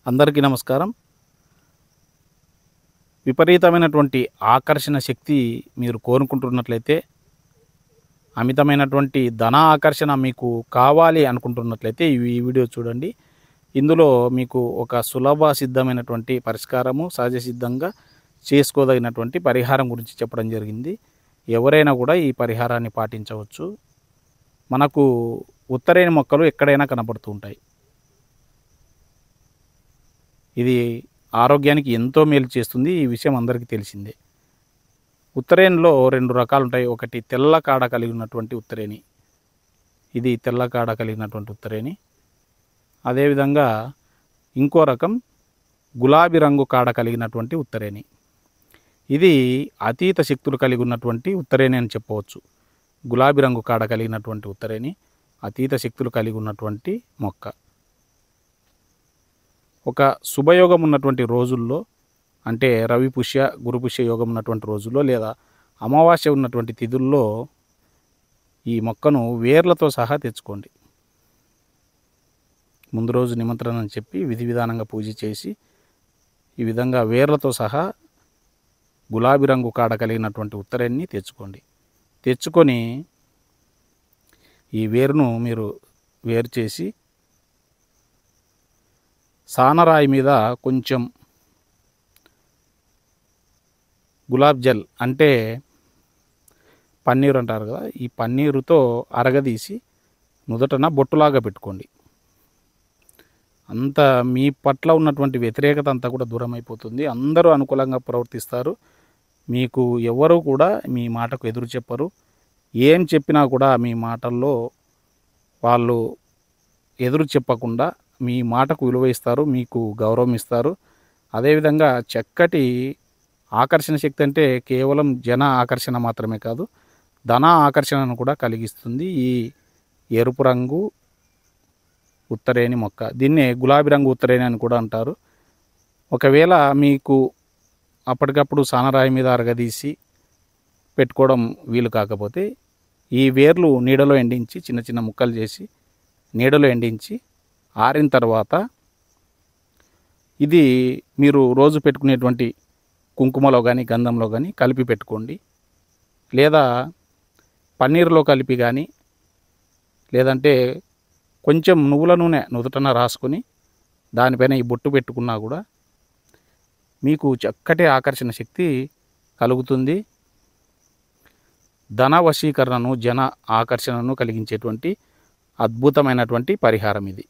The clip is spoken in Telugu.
అందరికీ నమస్కారం. విపరీతమైనటువంటి ఆకర్షణ శక్తి మీరు కోరుకుంటున్నట్లయితే, అమితమైనటువంటి ధన ఆకర్షణ మీకు కావాలి అనుకుంటున్నట్లయితే ఈ వీడియో చూడండి. ఇందులో మీకు ఒక సులభ సిద్ధమైనటువంటి పరిష్కారము, సహజ సిద్ధంగా చేసుకోదగినటువంటి పరిహారం గురించి చెప్పడం జరిగింది. ఎవరైనా కూడా ఈ పరిహారాన్ని పాటించవచ్చు. మనకు ఉత్తరేణి మొక్కలు ఎక్కడైనా కనపడుతూ ఉంటాయి. ఇది ఆరోగ్యానికి ఎంతో మేలు చేస్తుంది. ఈ విషయం అందరికీ తెలిసిందే. ఉత్తరేణిలో 2 రకాలు ఉంటాయి. ఒకటి తెల్ల కాడ కలిగి ఉన్నటువంటి ఉత్తరేణి. ఇది తెల్ల కాడ కలిగినటువంటి ఉత్తరేణి. అదేవిధంగా ఇంకో రకం గులాబీ రంగు కాడ కలిగినటువంటి ఉత్తరేణి. ఇది అతీత శక్తులు కలిగి ఉన్నటువంటి ఉత్తరేణి అని చెప్పవచ్చు. గులాబీ రంగు కాడ కలిగినటువంటి ఉత్తరేణి అతీత శక్తులు కలిగి ఉన్నటువంటి మొక్క. ఒక శుభయోగం ఉన్నటువంటి రోజుల్లో, అంటే రవి పుష్య గురు పుష్య యోగం ఉన్నటువంటి రోజుల్లో లేదా అమావాస్య ఉన్నటువంటి తిథుల్లో ఈ మొక్కను వేర్లతో సహా తెచ్చుకోండి. ముందు రోజు నిమంత్రణ అని చెప్పి విధి విధానంగా పూజ చేసి ఈ విధంగా వేర్లతో సహా గులాబీ రంగు కాడ కలిగినటువంటి ఉత్తరేణిని తెచ్చుకోండి. తెచ్చుకొని ఈ వేరును మీరు వేరు చేసి సానరాయి మీద కొంచెం గులాబ్ జల్, అంటే పన్నీరు అంటారు కదా, ఈ పన్నీరుతో అరగదీసి నుదుటన బొట్టులాగా పెట్టుకోండి. అంత మీ పట్ల ఉన్నటువంటి వ్యతిరేకత అంతా కూడా దూరం అయిపోతుంది. అందరూ అనుకూలంగా ప్రవర్తిస్తారు. మీకు ఎవరు కూడా మీ మాటకు ఎదురు చెప్పరు. ఏం చెప్పినా కూడా మీ మాటల్లో వాళ్ళు ఎదురు చెప్పకుండా మీ మాటకు విలువ ఇస్తారు, మీకు గౌరవం ఇస్తారు. అదేవిధంగా చక్కటి ఆకర్షణ శక్తి, అంటే కేవలం జన ఆకర్షణ మాత్రమే కాదు, ధన ఆకర్షణను కూడా కలిగిస్తుంది ఈ ఎరుపు రంగు ఉత్తరేణి మొక్క. దీన్నే గులాబీ రంగు ఉత్తరేణి అని కూడా అంటారు. ఒకవేళ మీకు అప్పటికప్పుడు సానరాయి మీద అరగదీసి పెట్టుకోవడం వీలు కాకపోతే ఈ వేర్లు నీడలో ఎండించి చిన్న చిన్న ముక్కలు చేసి నీడలో ఎండించి ఆరిన తర్వాత ఇది మీరు రోజు పెట్టుకునేటువంటి కుంకుమలో కానీ గంధంలో కానీ కలిపి పెట్టుకోండి. లేదా పన్నీరులో కలిపి కానీ, లేదంటే కొంచెం నువ్వుల నూనె నుదుటన రాసుకొని దానిపైన ఈ బొట్టు పెట్టుకున్నా కూడా మీకు చక్కటి ఆకర్షణ శక్తి కలుగుతుంది. ధన వశీకరణను, జన ఆకర్షణను కలిగించేటువంటి అద్భుతమైనటువంటి పరిహారం ఇది.